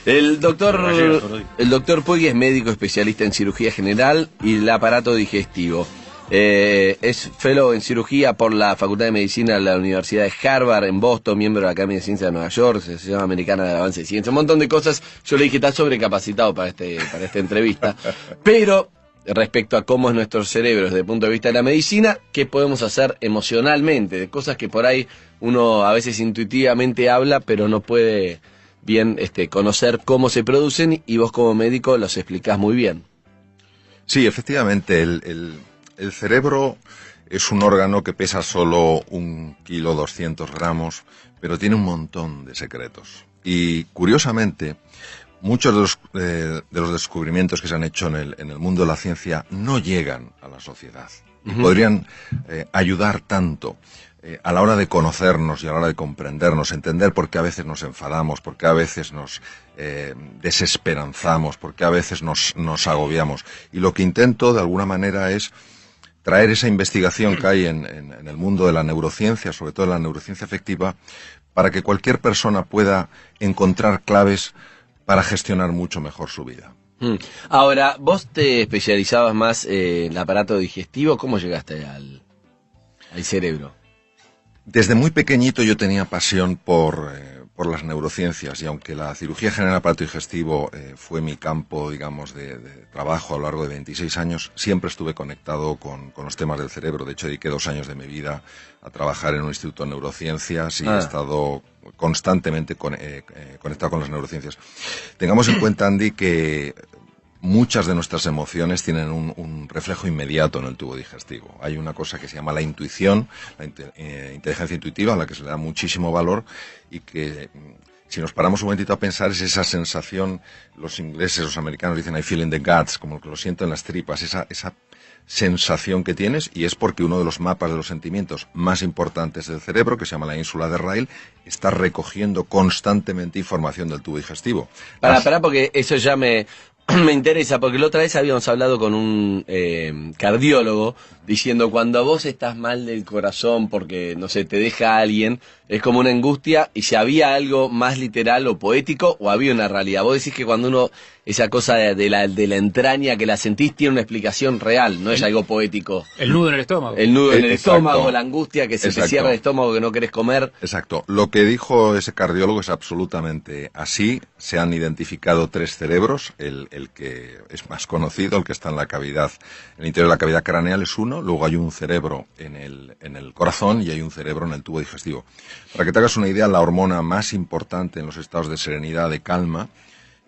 El doctor Puig es médico especialista en cirugía general y el aparato digestivo. Es fellow en cirugía por la Facultad de Medicina de la Universidad de Harvard en Boston, miembro de la Academia de Ciencias de Nueva York, Asociación Americana del Avance de Ciencia, un montón de cosas. Yo le dije, está sobrecapacitado para esta entrevista. Pero, respecto a cómo es nuestro cerebro desde el punto de vista de la medicina, ¿qué podemos hacer emocionalmente? De cosas que por ahí uno a veces intuitivamente habla, pero no puede bien conocer cómo se producen, y vos como médico los explicás muy bien. Sí, efectivamente, el cerebro es un órgano que pesa solo 1,2 kg, pero tiene un montón de secretos. Y curiosamente, muchos de los descubrimientos que se han hecho en el mundo de la ciencia no llegan a la sociedad. Y podrían ayudar tanto a la hora de conocernos y a la hora de comprendernos, entender por qué a veces nos enfadamos, por qué a veces nos desesperanzamos, por qué a veces nos agobiamos. Y lo que intento, de alguna manera, es traer esa investigación que hay en el mundo de la neurociencia, sobre todo en la neurociencia afectiva, para que cualquier persona pueda encontrar claves para gestionar mucho mejor su vida. Ahora, vos te especializabas más en el aparato digestivo. ¿Cómo llegaste al cerebro? Desde muy pequeñito yo tenía pasión por las neurociencias, y aunque la cirugía general del aparato digestivo fue mi campo, digamos, de trabajo a lo largo de 26 años, siempre estuve conectado con los temas del cerebro. De hecho, dediqué 2 años de mi vida a trabajar en un instituto de neurociencias y he estado constantemente conectado con las neurociencias. Tengamos en cuenta, Andy, que muchas de nuestras emociones tienen un reflejo inmediato en el tubo digestivo. Hay una cosa que se llama la intuición, la inteligencia intuitiva, a la que se le da muchísimo valor, y que, si nos paramos un momentito a pensar, es esa sensación, los ingleses, los americanos dicen I feel in the guts, como que lo siento en las tripas, esa sensación que tienes, y es porque uno de los mapas de los sentimientos más importantes del cerebro, que se llama la ínsula de Rayleigh, está recogiendo constantemente información del tubo digestivo. Pará, porque eso ya me interesa, porque la otra vez habíamos hablado con un cardiólogo diciendo, cuando vos estás mal del corazón porque, no sé, te deja alguien, es como una angustia, y si había algo más literal o poético o había una realidad. Vos decís que cuando uno, esa cosa de la entraña que la sentís, tiene una explicación real, no es algo poético. El nudo en el estómago. El nudo en el estómago, la angustia que se te cierra el estómago, que no querés comer. Exacto. Lo que dijo ese cardiólogo es absolutamente así. Se han identificado 3 cerebros. El que es más conocido, el que está en la cavidad, en el interior de la cavidad craneal, es uno. Luego hay un cerebro en el corazón y hay un cerebro en el tubo digestivo. Para que te hagas una idea, la hormona más importante en los estados de serenidad, de calma,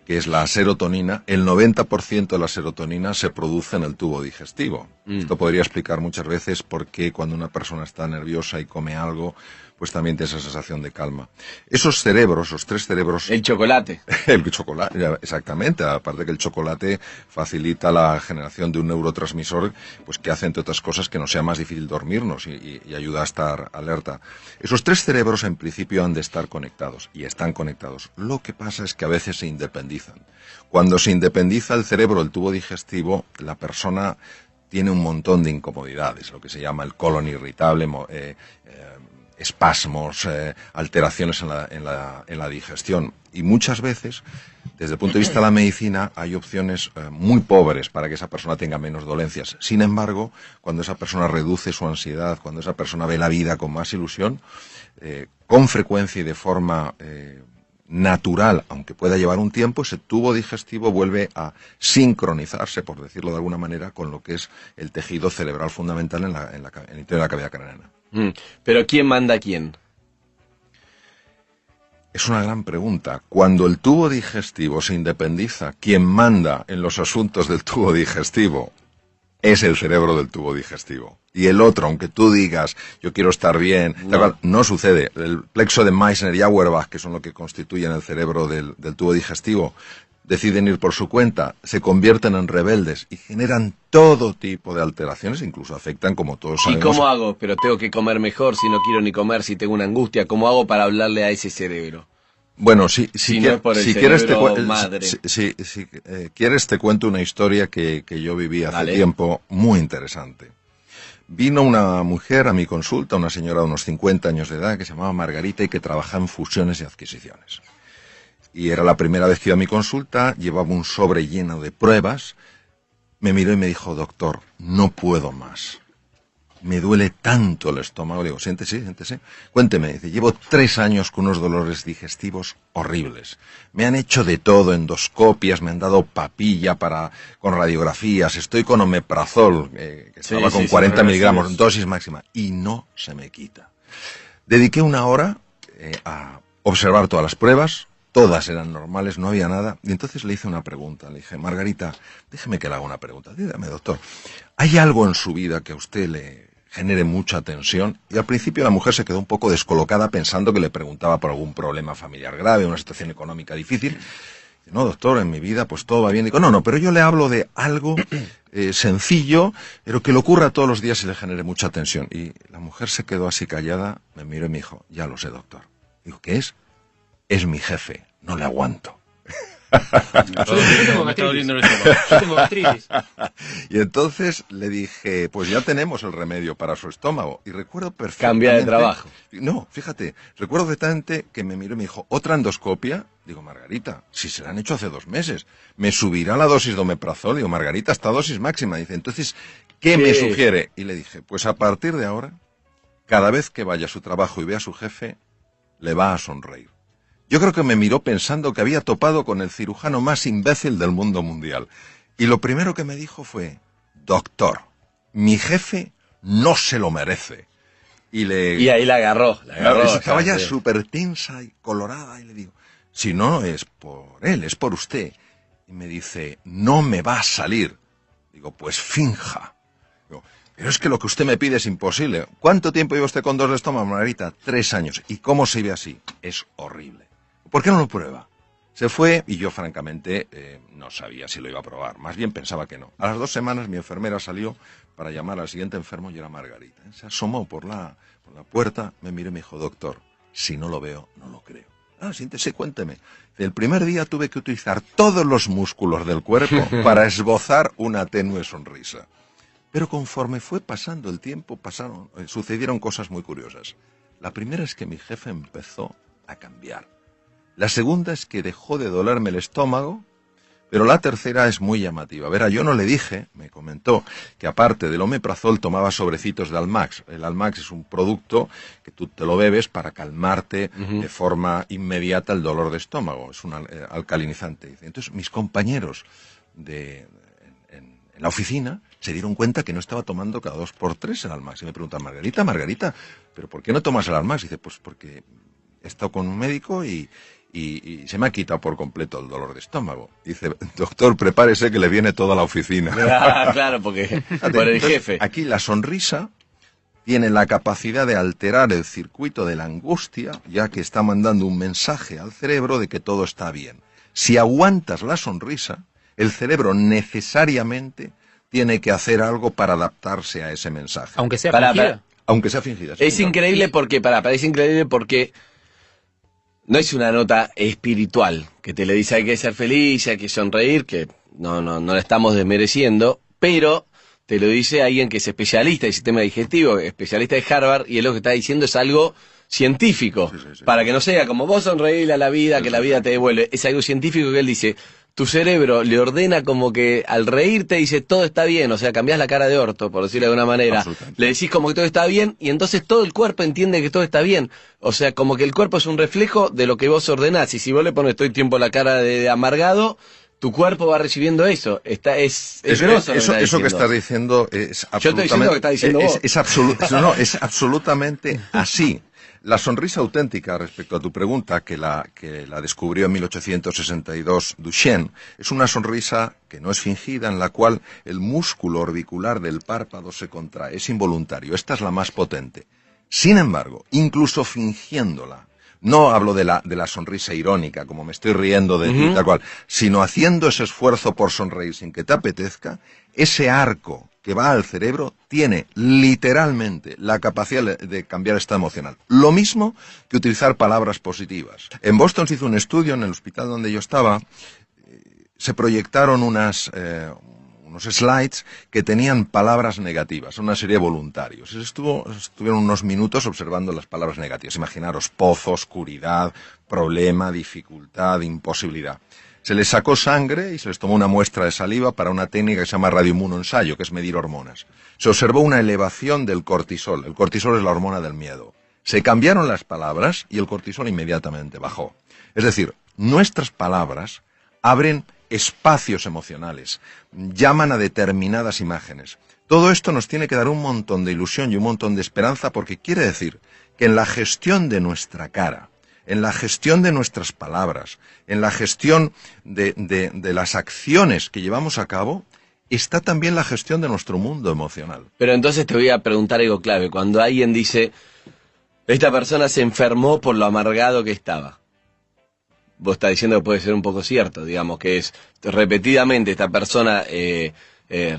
que es la serotonina, el 90% de la serotonina se produce en el tubo digestivo. Esto podría explicar muchas veces por qué cuando una persona está nerviosa y come algo, pues también tiene esa sensación de calma. Esos cerebros, los 3 cerebros... El chocolate. El chocolate, exactamente. Aparte que el chocolate facilita la generación de un neurotransmisor, pues que hace, entre otras cosas, que nos sea más difícil dormirnos y ayuda a estar alerta. Esos 3 cerebros en principio han de estar conectados, y están conectados. Lo que pasa es que a veces se independizan. Cuando se independiza el cerebro del tubo digestivo, la persona tiene un montón de incomodidades, lo que se llama el colon irritable, espasmos, alteraciones en la digestión. Y muchas veces, desde el punto de vista de la medicina, hay opciones muy pobres para que esa persona tenga menos dolencias. Sin embargo, cuando esa persona reduce su ansiedad, cuando esa persona ve la vida con más ilusión, con frecuencia y de forma natural, aunque pueda llevar un tiempo, ese tubo digestivo vuelve a sincronizarse, por decirlo de alguna manera, con lo que es el tejido cerebral fundamental en el interior de la cavidad craneana. ¿Pero quién manda a quién? Es una gran pregunta. Cuando el tubo digestivo se independiza, quien manda en los asuntos del tubo digestivo es el cerebro del tubo digestivo. Y el otro, aunque tú digas, yo quiero estar bien, no sucede. El plexo de Meissner y Auerbach, que son lo que constituyen el cerebro del tubo digestivo, deciden ir por su cuenta, se convierten en rebeldes y generan todo tipo de alteraciones, incluso afectan, como todos sabemos. ¿Y cómo hago? Pero tengo que comer mejor, si no quiero ni comer, si tengo una angustia. ¿Cómo hago para hablarle a ese cerebro? Bueno, si quieres te cuento una historia que yo viví hace tiempo, muy interesante. Vino una mujer a mi consulta, una señora de unos 50 años de edad, que se llamaba Margarita y que trabajaba en fusiones y adquisiciones. Y era la primera vez que iba a mi consulta, llevaba un sobre lleno de pruebas, me miró y me dijo, doctor, no puedo más. Me duele tanto el estómago. Le digo, siéntese, siéntese. Cuénteme. Dice, llevo 3 años con unos dolores digestivos horribles. Me han hecho de todo, endoscopias, me han dado papilla con radiografías, estoy con omeprazol, que estaba con 40 miligramos, dosis máxima, y no se me quita. Dediqué 1 hora a observar todas las pruebas, todas eran normales, no había nada, y entonces le hice una pregunta. Le dije, Margarita, déjeme que le haga una pregunta. Dígame, doctor, ¿hay algo en su vida que a usted le genere mucha tensión? Y al principio la mujer se quedó un poco descolocada pensando que le preguntaba por algún problema familiar grave, una situación económica difícil. No, doctor, en mi vida pues todo va bien. Digo, no, pero yo le hablo de algo sencillo, pero que le ocurra todos los días y le genere mucha tensión. Y la mujer se quedó así callada, me miró y me dijo, ya lo sé, doctor. Digo, ¿qué es? Es mi jefe, no le aguanto. Yo tengo gastritis. Y entonces le dije, pues ya tenemos el remedio para su estómago. Y recuerdo perfectamente... Cambia de trabajo. No, fíjate, recuerdo perfectamente que me miró y me dijo, ¿otra endoscopia? Digo, Margarita, si se la han hecho hace 2 meses, ¿me subirá la dosis de omeprazol? Digo, Margarita, hasta dosis máxima. Dice, entonces, ¿qué me sugiere? Y le dije, pues a partir de ahora, cada vez que vaya a su trabajo y vea a su jefe, le va a sonreír. Yo creo que me miró pensando que había topado con el cirujano más imbécil del mundo mundial. Y lo primero que me dijo fue, doctor, mi jefe no se lo merece. Y ahí la agarró. Estaba ya súper tensa y colorada y le digo, si no es por él, es por usted. Y me dice, no me va a salir. Digo, pues finja. Digo, pero es que lo que usted me pide es imposible. ¿Cuánto tiempo lleva usted con dolor de estómago, Margarita? 3 años. ¿Y cómo se ve así? Es horrible. ¿Por qué no lo prueba? Se fue y yo, francamente, no sabía si lo iba a probar. Más bien pensaba que no. A las 2 semanas mi enfermera salió para llamar al siguiente enfermo y era Margarita. Se asomó por la puerta, me miró y me dijo, doctor, si no lo veo, no lo creo. Siéntese, cuénteme. El primer día tuve que utilizar todos los músculos del cuerpo para esbozar una tenue sonrisa. Pero conforme fue pasando el tiempo, sucedieron cosas muy curiosas. La primera es que mi jefe empezó a cambiar. La segunda es que dejó de dolerme el estómago, pero la tercera es muy llamativa. Verá, yo no le dije, me comentó, que aparte del omeprazol tomaba sobrecitos de Almax. El Almax es un producto que tú te lo bebes para calmarte de forma inmediata el dolor de estómago. Es un alcalinizante. Entonces, mis compañeros en la oficina se dieron cuenta que no estaba tomando cada 2 por 3 el Almax. Y me preguntan, Margarita, ¿pero por qué no tomas el Almax? Y dice, pues porque he estado con un médico y se me ha quitado por completo el dolor de estómago. Dice, doctor, prepárese que le viene toda la oficina. Claro, porque por el jefe. Aquí la sonrisa tiene la capacidad de alterar el circuito de la angustia, ya que está mandando un mensaje al cerebro de que todo está bien. Si aguantas la sonrisa, el cerebro necesariamente tiene que hacer algo para adaptarse a ese mensaje. Aunque sea fingida. Aunque sea fingida. Es increíble porque, es increíble porque no es una nota espiritual que te le dice hay que ser feliz, hay que sonreír, que no la estamos desmereciendo, pero te lo dice alguien que es especialista del sistema digestivo, especialista de Harvard, y él lo que está diciendo es algo científico, sí. Para que no sea como vos sonreírle a la vida, que la vida te devuelve. Es algo científico que él dice, tu cerebro le ordena como que al reírte dice todo está bien, o sea, cambiás la cara de orto, por decirlo de alguna manera. Le decís como que todo está bien y entonces todo el cuerpo entiende que todo está bien. O sea, como que el cuerpo es un reflejo de lo que vos ordenás. Y si vos le pones todo el tiempo la cara de amargado, tu cuerpo va recibiendo eso. Es eso que estás diciendo es absolutamente... Yo estoy diciendo lo que estás diciendo vos. Es absolutamente así. La sonrisa auténtica, respecto a tu pregunta, que la descubrió en 1862 Duchenne, es una sonrisa que no es fingida, en la cual el músculo orbicular del párpado se contrae, es involuntario. Esta es la más potente. Sin embargo, incluso fingiéndola, no hablo de la sonrisa irónica, como me estoy riendo de ti, tal cual, sino haciendo ese esfuerzo por sonreír sin que te apetezca, ese arco que va al cerebro tiene literalmente la capacidad de cambiar estado emocional. Lo mismo que utilizar palabras positivas. En Boston se hizo un estudio, en el hospital donde yo estaba, se proyectaron unos unos slides que tenían palabras negativas, una serie de voluntarios. Estuvieron unos minutos observando las palabras negativas. Imaginaros, pozo, oscuridad, problema, dificultad, imposibilidad. Se les sacó sangre y se les tomó una muestra de saliva para una técnica que se llama radioinmunoensayo, que es medir hormonas. Se observó una elevación del cortisol. El cortisol es la hormona del miedo. Se cambiaron las palabras y el cortisol inmediatamente bajó. Es decir, nuestras palabras abren espacios emocionales, llaman a determinadas imágenes. Todo esto nos tiene que dar un montón de ilusión y un montón de esperanza, porque quiere decir que en la gestión de nuestra cara, en la gestión de nuestras palabras, en la gestión de las acciones que llevamos a cabo, está también la gestión de nuestro mundo emocional. Pero entonces te voy a preguntar algo clave. Cuando alguien dice, esta persona se enfermó por lo amargado que estaba, vos estás diciendo que puede ser un poco cierto, digamos, que es repetidamente esta persona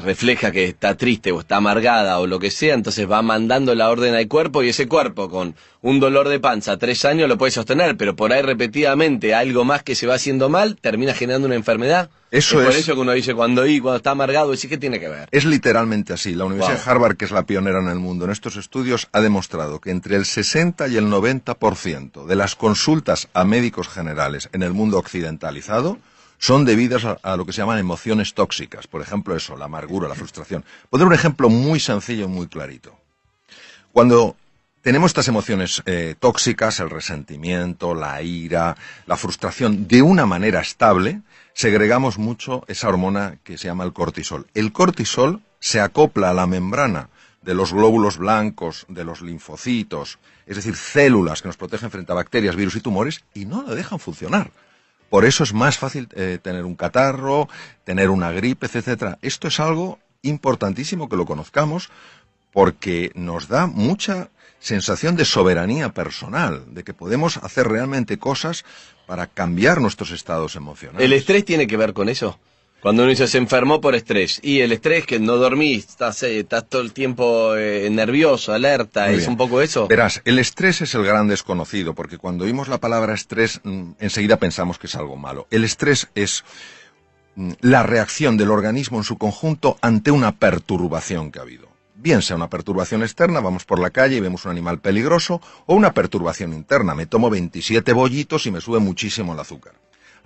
refleja que está triste o está amargada o lo que sea, entonces va mandando la orden al cuerpo, y ese cuerpo con un dolor de panza 3 años lo puede sostener, pero por ahí repetidamente algo más que se va haciendo mal termina generando una enfermedad. Eso es por eso que uno dice cuando está amargado, dice, ¿qué tiene que ver? Es literalmente así. La Universidad de Harvard, que es la pionera en el mundo en estos estudios, ha demostrado que entre el 60 y el 90% de las consultas a médicos generales en el mundo occidentalizado son debidas a lo que se llaman emociones tóxicas. Por ejemplo, eso, la amargura, la frustración. Poner un ejemplo muy sencillo y muy clarito. Cuando tenemos estas emociones tóxicas, el resentimiento, la ira, la frustración, de una manera estable, segregamos mucho esa hormona que se llama el cortisol. El cortisol se acopla a la membrana de los glóbulos blancos, de los linfocitos, es decir, células que nos protegen frente a bacterias, virus y tumores, y no la dejan funcionar. Por eso es más fácil tener un catarro, tener una gripe, etcétera. Esto es algo importantísimo que lo conozcamos, porque nos da mucha sensación de soberanía personal, de que podemos hacer realmente cosas para cambiar nuestros estados emocionales. ¿El estrés tiene que ver con eso? Cuando uno dice se enfermó por estrés, y el estrés que no dormís, estás todo el tiempo nervioso, alerta, ¿es un poco eso? Verás, el estrés es el gran desconocido, porque cuando oímos la palabra estrés, enseguida pensamos que es algo malo. El estrés es la reacción del organismo en su conjunto ante una perturbación que ha habido. Bien sea una perturbación externa, vamos por la calle y vemos un animal peligroso, o una perturbación interna, me tomo 27 bollitos y me sube muchísimo el azúcar.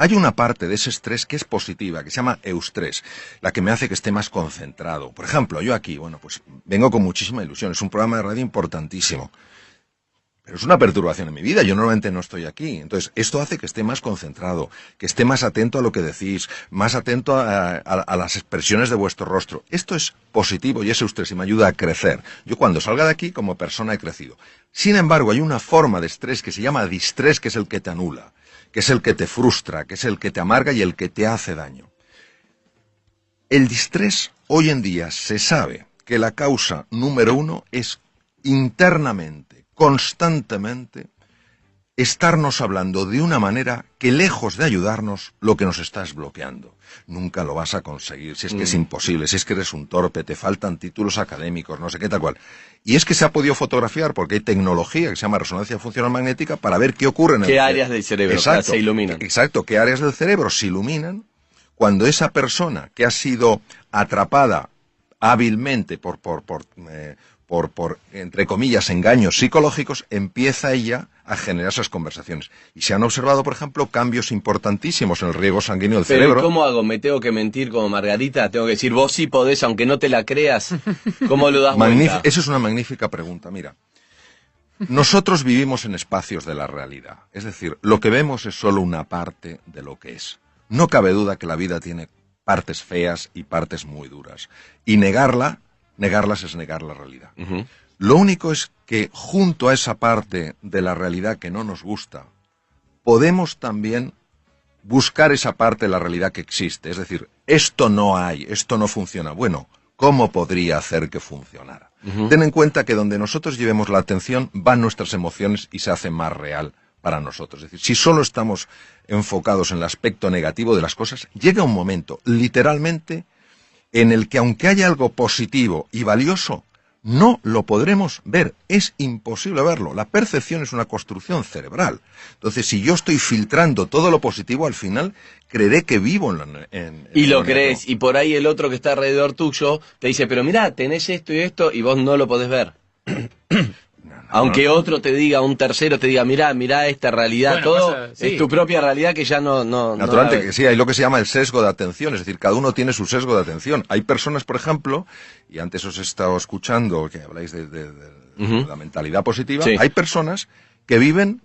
Hay una parte de ese estrés que es positiva, que se llama eustrés, la que me hace que esté más concentrado. Por ejemplo, yo aquí, pues vengo con muchísima ilusión, es un programa de radio importantísimo, pero es una perturbación en mi vida, yo normalmente no estoy aquí. Entonces, esto hace que esté más concentrado, que esté más atento a lo que decís, más atento a las expresiones de vuestro rostro. Esto es positivo y es eustrés y me ayuda a crecer. Yo cuando salga de aquí, como persona, he crecido. Sin embargo, hay una forma de estrés que se llama distrés, que es el que te anula, que es el que te frustra, que es el que te amarga y el que te hace daño. El distrés, hoy en día, se sabe que la causa número 1 es internamente, constantemente, estarnos hablando de una manera que, lejos de ayudarnos, lo que nos está es bloqueando. Nunca lo vas a conseguir, si es que es imposible, si es que eres un torpe, te faltan títulos académicos, no sé qué tal cual. Y es que se ha podido fotografiar, porque hay tecnología que se llama resonancia funcional magnética, para ver qué ocurre en el cerebro. ¿Qué áreas del cerebro se iluminan? Exacto, qué áreas del cerebro se iluminan cuando esa persona que ha sido atrapada hábilmente por entre comillas, engaños psicológicos, empieza ella a generar esas conversaciones. Y se han observado, por ejemplo, cambios importantísimos en el riego sanguíneo del cerebro. Pero ¿cómo hago? ¿Me tengo que mentir como Margarita? ¿Tengo que decir, vos sí podés, aunque no te la creas? ¿Cómo lo das vuelta? Esa es una magnífica pregunta. Mira, nosotros vivimos en espacios de la realidad. Es decir, lo que vemos es solo una parte de lo que es. No cabe duda que la vida tiene partes feas y partes muy duras. Y negarlas es negar la realidad. Lo único es que junto a esa parte de la realidad que no nos gusta, podemos también buscar esa parte de la realidad que existe. Es decir, esto no hay, esto no funciona. Bueno, ¿cómo podría hacer que funcionara? Ten en cuenta que donde nosotros llevemos la atención van nuestras emociones y se hace más real para nosotros. Es decir, si solo estamos enfocados en el aspecto negativo de las cosas, llega un momento, literalmente, en el que aunque haya algo positivo y valioso, no lo podremos ver, es imposible verlo. La percepción es una construcción cerebral. Entonces, si yo estoy filtrando todo lo positivo, al final creeré que vivo y lo negro. crees, y por ahí el otro que está alrededor tuyo te dice, pero mirá, tenés esto y esto, y vos no lo podés ver. Aunque otro te diga, un tercero te diga, mirá esta realidad, Bueno, todo pasa, sí. es tu propia realidad que ya no Naturalmente la que ves. sí, hay lo que se llama el sesgo de atención, es decir, cada uno tiene su sesgo de atención. Hay personas, por ejemplo, y antes os he estado escuchando que habláis de la mentalidad positiva, Sí. hay personas que viven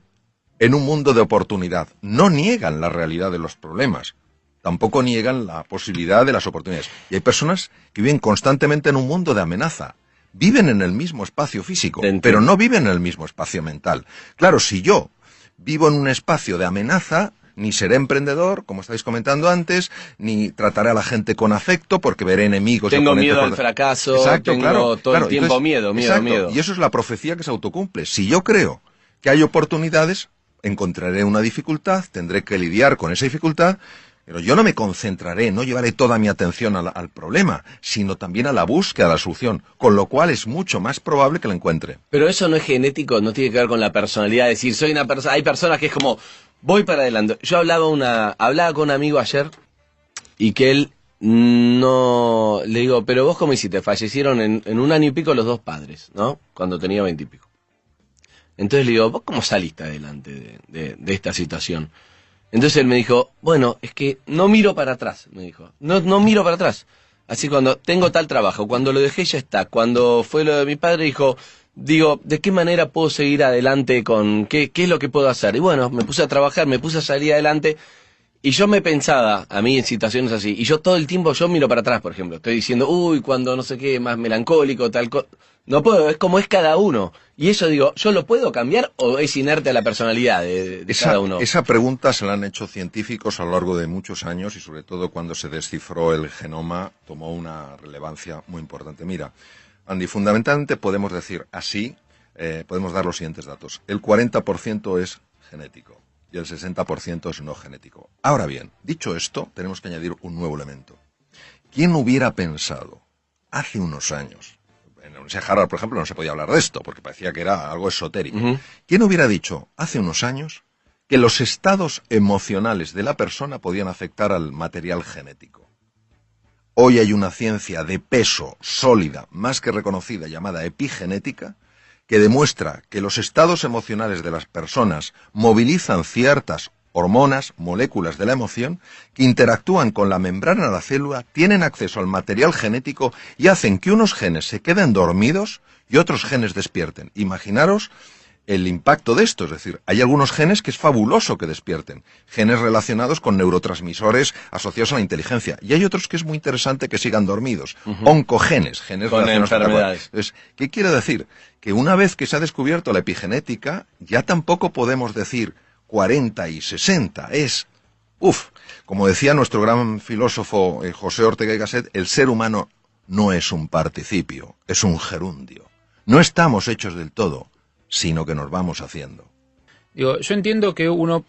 en un mundo de oportunidad, no niegan la realidad de los problemas, tampoco niegan la posibilidad de las oportunidades. Y hay personas que viven constantemente en un mundo de amenaza. Viven en el mismo espacio físico, Te entiendo. pero no viven en el mismo espacio mental. Claro, si yo vivo en un espacio de amenaza, ni seré emprendedor, como estáis comentando antes, ni trataré a la gente con afecto, porque veré enemigos. y Tengo oponentes miedo por- al fracaso, Exacto, tengo todo el tiempo Entonces, miedo. exacto, y eso es la profecía que se autocumple. Si yo creo que hay oportunidades, encontraré una dificultad, tendré que lidiar con esa dificultad, pero yo no me concentraré, no llevaré toda mi atención al problema, sino también a la búsqueda de la solución, con lo cual es mucho más probable que la encuentre. Pero eso no es genético, no tiene que ver con la personalidad, es decir, soy una persona, hay personas que es como, voy para adelante. Yo hablaba con un amigo ayer, y que él no, le digo, pero vos cómo hiciste, fallecieron en un año y pico los dos padres, ¿no? Cuando tenía 20 y pico. Entonces le digo, ¿vos cómo saliste adelante de esta situación? Entonces él me dijo, bueno, es que no miro para atrás, me dijo. No miro para atrás. Así cuando tengo tal trabajo, cuando lo dejé ya está. Cuando fue lo de mi padre, digo, ¿de qué manera puedo seguir adelante con qué es lo que puedo hacer? Y bueno, me puse a trabajar, me puse a salir adelante. Y yo me pensaba, a mí en situaciones así, y yo todo el tiempo yo miro para atrás, por ejemplo. Estoy diciendo, uy, cuando no sé qué, más melancólico, tal cosa. No puedo, es como es cada uno. Y eso digo, ¿yo lo puedo cambiar o es inerte a la personalidad de cada uno? Esa pregunta se la han hecho científicos a lo largo de muchos años y sobre todo cuando se descifró el genoma tomó una relevancia muy importante. Mira, Andy, fundamentalmente podemos decir así, podemos dar los siguientes datos. El 40% es genético y el 60% es no genético. Ahora bien, dicho esto, tenemos que añadir un nuevo elemento. ¿Quién hubiera pensado hace unos años? En la Universidad de Harvard, por ejemplo, no se podía hablar de esto, porque parecía que era algo esotérico. ¿Quién hubiera dicho hace unos años que los estados emocionales de la persona podían afectar al material genético? Hoy hay una ciencia de peso sólida, más que reconocida, llamada epigenética, que demuestra que los estados emocionales de las personas movilizan ciertas hormonas, moléculas de la emoción, que interactúan con la membrana de la célula, tienen acceso al material genético y hacen que unos genes se queden dormidos y otros genes despierten. Imaginaros el impacto de esto, es decir, hay algunos genes que es fabuloso que despierten, genes relacionados con neurotransmisores asociados a la inteligencia, y hay otros que es muy interesante que sigan dormidos, oncogenes, genes Con relacionados con enfermedades. Entonces, ¿qué quiere decir? Que una vez que se ha descubierto la epigenética, ya tampoco podemos decir 40 y 60, como decía nuestro gran filósofo José Ortega y Gasset, el ser humano no es un participio, es un gerundio. No estamos hechos del todo, sino que nos vamos haciendo. Digo, yo entiendo que uno,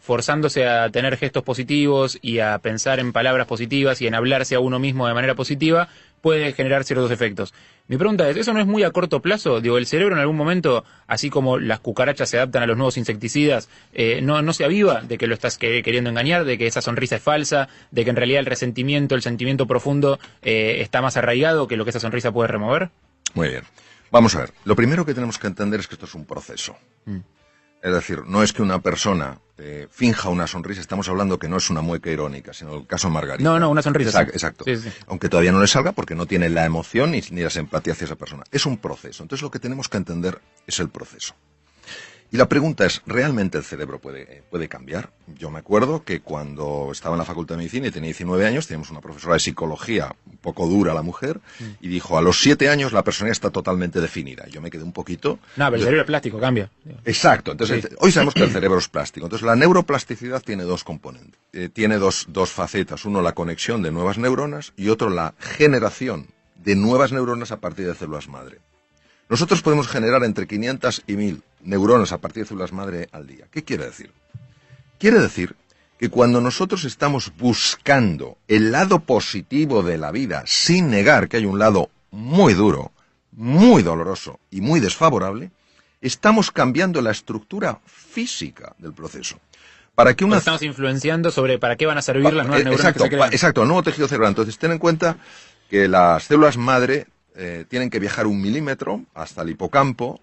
forzándose a tener gestos positivos y a pensar en palabras positivas y en hablarse a uno mismo de manera positiva, puede generar ciertos efectos. Mi pregunta es, ¿eso no es muy a corto plazo? Digo, el cerebro en algún momento, así como las cucarachas se adaptan a los nuevos insecticidas, no se aviva de que lo estás queriendo engañar, de que esa sonrisa es falsa, de que en realidad el resentimiento, el sentimiento profundo está más arraigado que lo que esa sonrisa puede remover. Muy bien. Vamos a ver. Lo primero que tenemos que entender es que esto es un proceso. Es decir, no es que una persona finja una sonrisa, estamos hablando que no es una mueca irónica, sino el caso Margarita. No, una sonrisa. Exacto. Sí, sí. Aunque todavía no le salga porque no tiene la emoción ni la simpatía hacia esa persona. Es un proceso. Entonces lo que tenemos que entender es el proceso. Y la pregunta es, ¿realmente el cerebro puede cambiar? Yo me acuerdo que cuando estaba en la Facultad de Medicina y tenía 19 años, teníamos una profesora de psicología, un poco dura la mujer, y dijo, a los 7 años la personalidad está totalmente definida. Yo me quedé un poquito... No, pero el cerebro es plástico, cambia. Exacto. Entonces, Sí. hoy sabemos que el cerebro es plástico. Entonces, la neuroplasticidad tiene dos componentes. Tiene dos facetas. Uno, la conexión de nuevas neuronas y otro, la generación de nuevas neuronas a partir de células madre. Nosotros podemos generar entre 500 y 1000 neuronas a partir de células madre al día. ¿Qué quiere decir? Quiere decir que cuando nosotros estamos buscando el lado positivo de la vida, sin negar que hay un lado muy duro, muy doloroso y muy desfavorable, estamos cambiando la estructura física del proceso. Para que estamos influenciando sobre para qué van a servir las nuevas neuronas que se crean. Exacto, el nuevo tejido cerebral. Entonces, ten en cuenta que las células madre tienen que viajar 1 milímetro hasta el hipocampo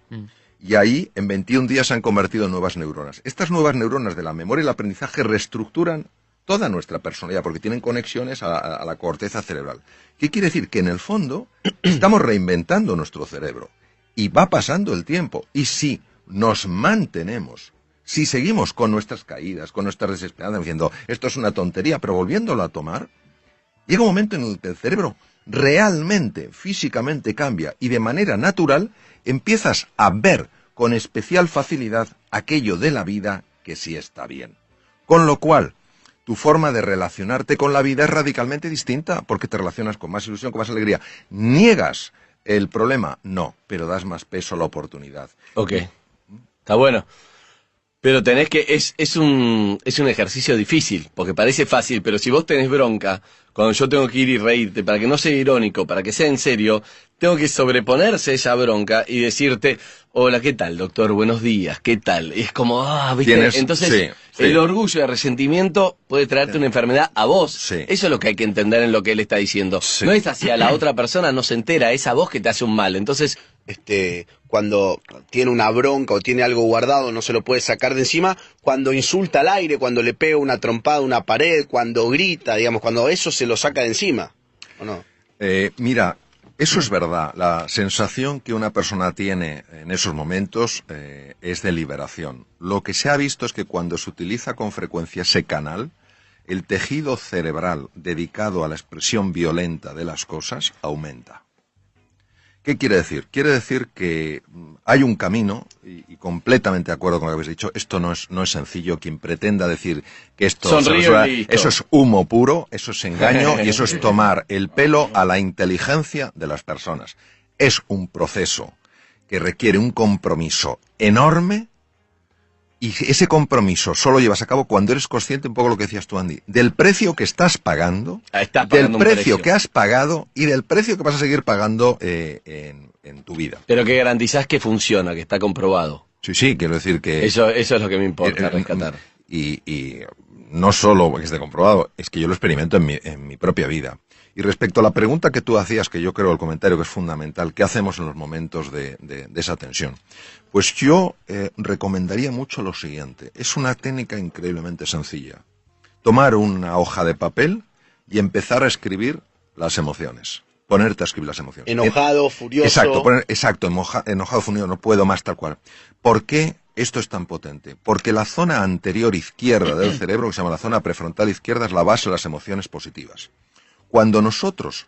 y ahí en 21 días se han convertido en nuevas neuronas. Estas nuevas neuronas de la memoria y el aprendizaje reestructuran toda nuestra personalidad porque tienen conexiones a la corteza cerebral. ¿Qué quiere decir? Que en el fondo estamos reinventando nuestro cerebro y va pasando el tiempo. Y si nos mantenemos, si seguimos con nuestras caídas, con nuestras desesperanzas, diciendo esto es una tontería, pero volviéndolo a tomar, llega un momento en el que el cerebro realmente, físicamente cambia y de manera natural empiezas a ver con especial facilidad aquello de la vida que sí está bien. Con lo cual, tu forma de relacionarte con la vida es radicalmente distinta porque te relacionas con más ilusión, con más alegría. ¿Niegas el problema? No, pero das más peso a la oportunidad. Ok, está bueno. Pero tenés que, es un ejercicio difícil, porque parece fácil, pero si vos tenés bronca, cuando yo tengo que ir y reírte, para que no sea irónico, para que sea en serio, tengo que sobreponerse a esa bronca y decirte, hola, ¿qué tal, doctor? Buenos días, ¿qué tal? Y es como, ¿viste? Entonces, sí. El orgullo y el resentimiento puede traerte una enfermedad a vos. Sí. Eso es lo que hay que entender en lo que él está diciendo. Sí. No es hacia la otra persona, no se entera, es a vos que te hace un mal. Entonces, cuando tiene una bronca o tiene algo guardado, no se lo puede sacar de encima, cuando insulta al aire, cuando le pega una trompada a una pared, cuando grita, digamos, cuando eso se lo saca de encima, ¿o no? Mira, eso es verdad. La sensación que una persona tiene en esos momentos es de liberación. Lo que se ha visto es que cuando se utiliza con frecuencia ese canal, el tejido cerebral dedicado a la expresión violenta de las cosas aumenta. ¿Qué quiere decir? Quiere decir que hay un camino, y completamente de acuerdo con lo que habéis dicho, esto no es sencillo. Quien pretenda decir que esto eso es humo puro, eso es engaño y eso es tomar el pelo a la inteligencia de las personas. Es un proceso que requiere un compromiso enorme y ese compromiso solo llevas a cabo cuando eres consciente, un poco lo que decías tú, Andy, del precio que estás pagando, del precio que has pagado y del precio que vas a seguir pagando en tu vida. Pero que garantizás que funciona, que está comprobado. Sí, quiero decir que... Eso es lo que me importa rescatar. Y no solo que esté comprobado, es que yo lo experimento en mi propia vida. Y respecto a la pregunta que tú hacías, que yo creo el comentario que es fundamental, ¿qué hacemos en los momentos de esa tensión? Pues yo recomendaría mucho lo siguiente. Es una técnica increíblemente sencilla. Tomar una hoja de papel y empezar a escribir las emociones. Ponerte a escribir las emociones. Enojado, furioso. Exacto, enojado, furioso, no puedo más, tal cual. ¿Por qué esto es tan potente? Porque la zona anterior izquierda del cerebro, que se llama la zona prefrontal izquierda, es la base de las emociones positivas. Cuando nosotros,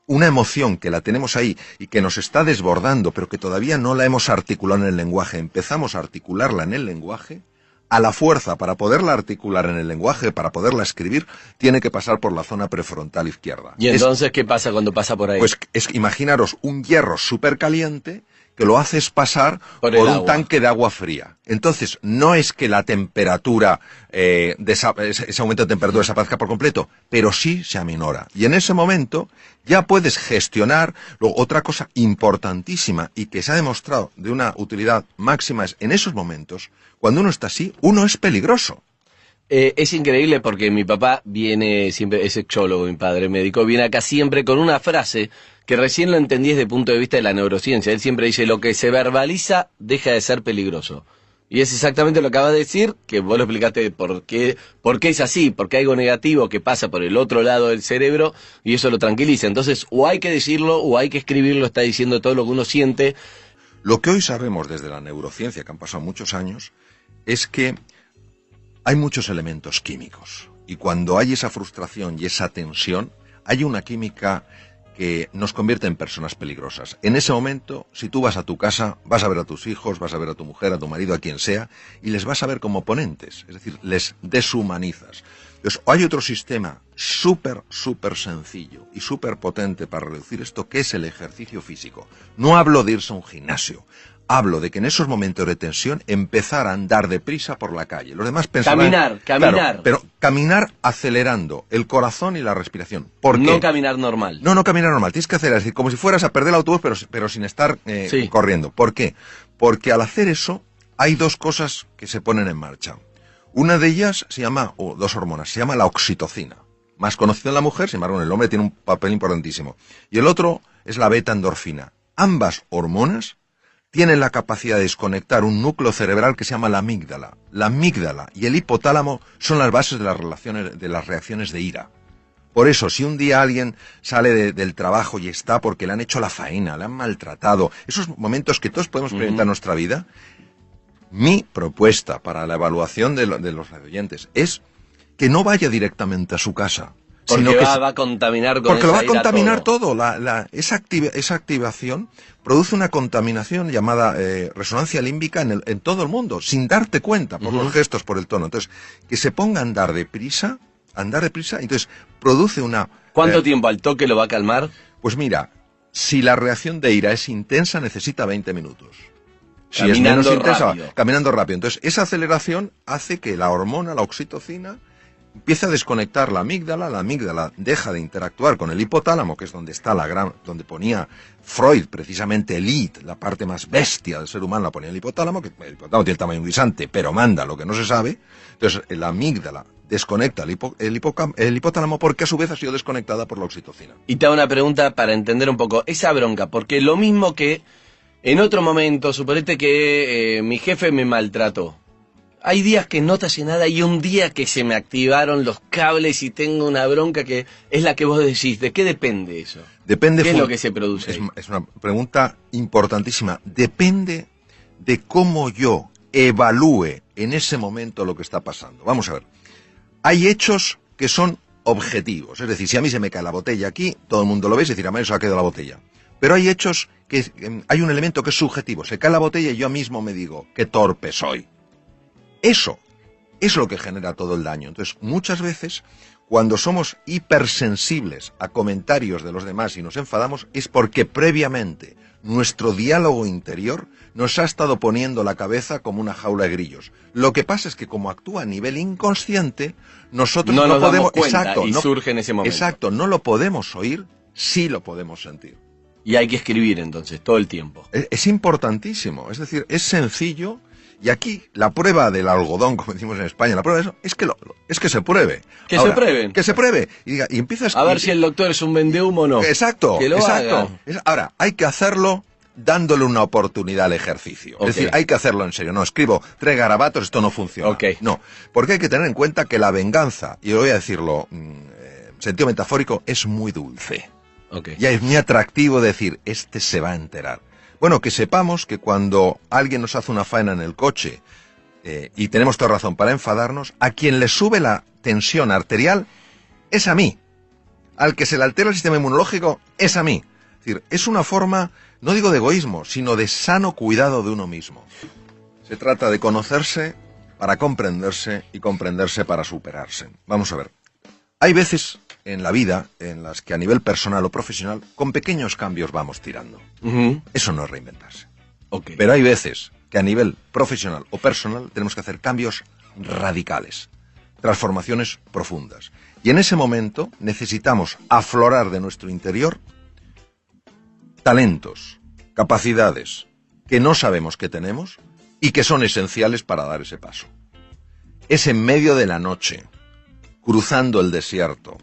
una emoción que la tenemos ahí y que nos está desbordando, pero que todavía no la hemos articulado en el lenguaje, empezamos a articularla en el lenguaje, a la fuerza para poderla articular en el lenguaje, para poderla escribir, tiene que pasar por la zona prefrontal izquierda. ¿Y entonces qué pasa cuando pasa por ahí? Pues imaginaros un hierro súper caliente que lo haces pasar por un tanque de agua fría. Entonces, no es que la temperatura, ese aumento de temperatura desaparezca por completo, pero sí se aminora. Y en ese momento ya puedes gestionar. Luego, otra cosa importantísima y que se ha demostrado de una utilidad máxima es, en esos momentos, cuando uno está así, uno es peligroso. Es increíble porque mi papá viene siempre, es sexólogo, mi padre médico, viene acá siempre con una frase que recién lo entendí desde el punto de vista de la neurociencia. Él siempre dice, lo que se verbaliza deja de ser peligroso. Y es exactamente lo que acabas de decir, que vos lo explicaste por qué es así, porque hay algo negativo que pasa por el otro lado del cerebro y eso lo tranquiliza. Entonces, o hay que decirlo o hay que escribirlo, está diciendo todo lo que uno siente. Lo que hoy sabemos desde la neurociencia, que han pasado muchos años, es que hay muchos elementos químicos y cuando hay esa frustración y esa tensión, hay una química que nos convierte en personas peligrosas. En ese momento, si tú vas a tu casa, vas a ver a tus hijos, vas a ver a tu mujer, a tu marido, a quien sea, y les vas a ver como oponentes, es decir, les deshumanizas. Entonces, hay otro sistema súper sencillo y súper potente para reducir esto, que es el ejercicio físico. No hablo de irse a un gimnasio, hablo de que en esos momentos de tensión empezar a andar deprisa por la calle. Los demás pensarán... Caminar. Claro, pero caminar acelerando el corazón y la respiración. ¿Por qué? No caminar normal. No caminar normal. Tienes que hacer así, como si fueras a perder el autobús, pero sin estar Sí. corriendo. ¿Por qué? Porque al hacer eso hay dos cosas que se ponen en marcha. Una de ellas se llama, o dos hormonas, se llama la oxitocina. Más conocida en la mujer, sin embargo en el hombre tiene un papel importantísimo. Y el otro es la beta-endorfina. Ambas hormonas tienen la capacidad de desconectar un núcleo cerebral que se llama la amígdala. La amígdala y el hipotálamo son las bases de las reacciones de ira. Por eso, si un día alguien sale del trabajo y está porque le han hecho la faena, le han maltratado, esos momentos que todos podemos experimentar en nuestra vida, mi propuesta para la evaluación de los radioyentes es que no vaya directamente a su casa. Porque sino que va a contaminar con porque lo va a esa ira contaminar todo. Esa activación produce una contaminación llamada resonancia límbica en todo el mundo, sin darte cuenta, por los gestos, por el tono. Entonces, que se ponga a andar deprisa, entonces produce una... ¿Cuánto tiempo al toque lo va a calmar? Pues mira, si la reacción de ira es intensa, necesita 20 minutos. Si Caminando es menos intensa, rápido. caminando rápido. Entonces, esa aceleración hace que la hormona, la oxitocina, empieza a desconectar la amígdala deja de interactuar con el hipotálamo, que es donde está donde ponía Freud, precisamente el id, la parte más bestia del ser humano la ponía el hipotálamo, que el hipotálamo tiene el tamaño de un guisante, pero manda lo que no se sabe. Entonces la amígdala desconecta el hipotálamo porque a su vez ha sido desconectada por la oxitocina. Y te hago una pregunta para entender un poco esa bronca, porque lo mismo que en otro momento, suponete que mi jefe me maltrató. Hay días que no te hace nada y un día que se me activaron los cables y tengo una bronca que es la que vos decís. ¿De qué depende eso? Depende. ¿Qué es lo que se produce? Es una pregunta importantísima. Depende de cómo yo evalúe en ese momento lo que está pasando. Vamos a ver. Hay hechos que son objetivos. Es decir, si a mí se me cae la botella aquí, todo el mundo lo ve y se decir, a mí se ha caído la botella. Pero hay hechos que hay un elemento que es subjetivo. Se cae la botella y yo mismo me digo, qué torpe soy. Eso es lo que genera todo el daño. Entonces, muchas veces, cuando somos hipersensibles a comentarios de los demás y nos enfadamos, es porque previamente nuestro diálogo interior nos ha estado poniendo la cabeza como una jaula de grillos. Lo que pasa es que como actúa a nivel inconsciente, nosotros no nos podemos... damos cuenta exacto, y surge en ese momento. Exacto, no lo podemos oír, sí lo podemos sentir. Y hay que escribir entonces, todo el tiempo. Es importantísimo, es decir, es sencillo. Y aquí la prueba del algodón, como decimos en España, la prueba de eso es que se pruebe. Que Ahora, se prueben. Que se pruebe. Y empiezas A ver si el doctor es un vendehumo o no. Exacto, que lo exacto. haga. Ahora, hay que hacerlo dándole una oportunidad al ejercicio. Ok. Es decir, hay que hacerlo en serio. No, escribo 3 garabatos, esto no funciona. Ok. No, porque hay que tener en cuenta que la venganza, y voy a decirlo sentido metafórico, es muy dulce. Okay. Ya es muy atractivo decir, este se va a enterar. Bueno, que sepamos que cuando alguien nos hace una faena en el coche, y tenemos toda razón para enfadarnos, a quien le sube la tensión arterial es a mí. Al que se le altera el sistema inmunológico es a mí. Es decir, es una forma, no digo de egoísmo, sino de sano cuidado de uno mismo. Se trata de conocerse para comprenderse y comprenderse para superarse. Vamos a ver. Hay veces en la vida en las que a nivel personal o profesional, con pequeños cambios vamos tirando. Eso no es reinventarse. Okay. Pero hay veces que a nivel profesional o personal tenemos que hacer cambios radicales, transformaciones profundas. Y en ese momento necesitamos aflorar de nuestro interior talentos, capacidades que no sabemos que tenemos y que son esenciales para dar ese paso. Es en medio de la noche, cruzando el desierto,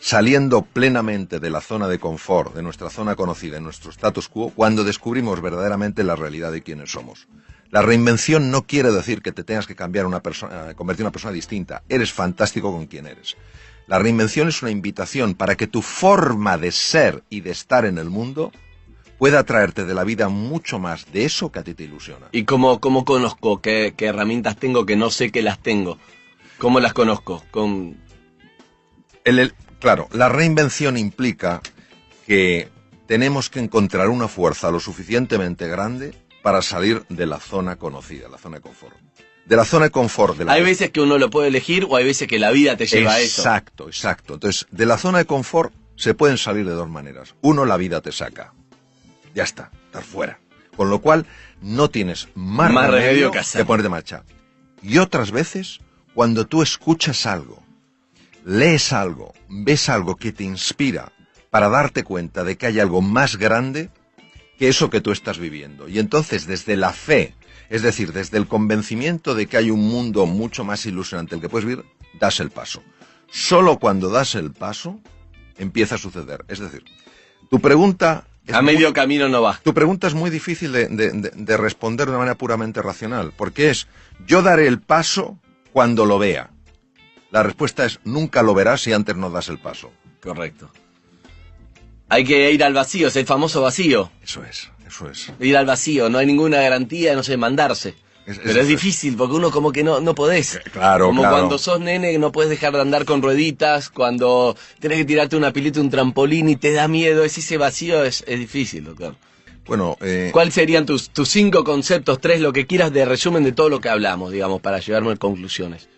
saliendo plenamente de la zona de confort, de nuestra zona conocida, de nuestro status quo, cuando descubrimos verdaderamente la realidad de quiénes somos. La reinvención no quiere decir que te tengas que cambiar convertir en una persona distinta. Eres fantástico con quien eres. La reinvención es una invitación para que tu forma de ser y de estar en el mundo pueda traerte de la vida mucho más de eso que a ti te ilusiona. ¿Y cómo conozco qué herramientas tengo que no sé que las tengo? ¿Cómo las conozco? Claro, la reinvención implica que tenemos que encontrar una fuerza lo suficientemente grande para salir de la zona conocida, la zona de confort. De la zona de confort. Hay veces que uno lo puede elegir o hay veces que la vida te lleva a eso. Exacto, exacto. Entonces, de la zona de confort se pueden salir de dos maneras. Uno, la vida te saca. Ya está, estás fuera. Con lo cual, no tienes más remedio que ponerte en marcha. Y otras veces, cuando tú escuchas algo, lees algo, ves algo que te inspira para darte cuenta de que hay algo más grande que eso que tú estás viviendo. Y entonces, desde la fe, es decir, desde el convencimiento de que hay un mundo mucho más ilusionante el que puedes vivir, das el paso. Solo cuando das el paso, empieza a suceder. Es decir, tu pregunta... medio camino no va. Tu pregunta es muy difícil de responder de una manera puramente racional, porque es, yo daré el paso cuando lo vea. La respuesta es, nunca lo verás si antes no das el paso. Correcto. Hay que ir al vacío, es el famoso vacío. Eso es. Ir al vacío, no hay ninguna garantía, no sé, mandarse. Pero es difícil, porque uno como que no podés. Claro, como cuando sos nene no puedes dejar de andar con rueditas, cuando tenés que tirarte una pileta, un trampolín y te da miedo, ese vacío es difícil, doctor. Bueno, ¿cuáles serían tus 5 conceptos, 3, lo que quieras de resumen de todo lo que hablamos, digamos, para llevarme a conclusiones?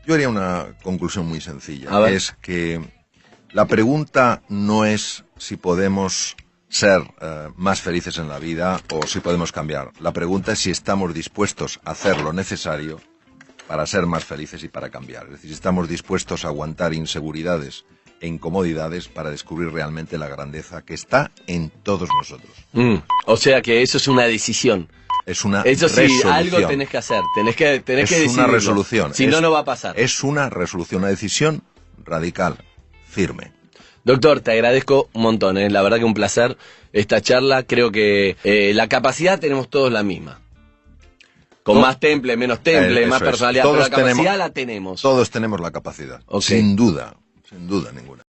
Yo haría una conclusión muy sencilla. A ver. Es que la pregunta no es si podemos ser más felices en la vida o si podemos cambiar. La pregunta es si estamos dispuestos a hacer lo necesario para ser más felices y para cambiar. Es decir, si estamos dispuestos a aguantar inseguridades e incomodidades para descubrir realmente la grandeza que está en todos nosotros. O sea que eso es una decisión. Es una resolución. Eso sí, resolución. algo tenés que hacer, tenés que decidirlo. Es una resolución. Si no, no va a pasar. Es una resolución, una decisión radical, firme. Doctor, te agradezco un montón, la verdad que un placer esta charla. Creo que la capacidad tenemos todos la misma. Con más temple, menos temple, más personalidad, pero la capacidad la tenemos. Todos tenemos la capacidad, okay. Sin duda ninguna.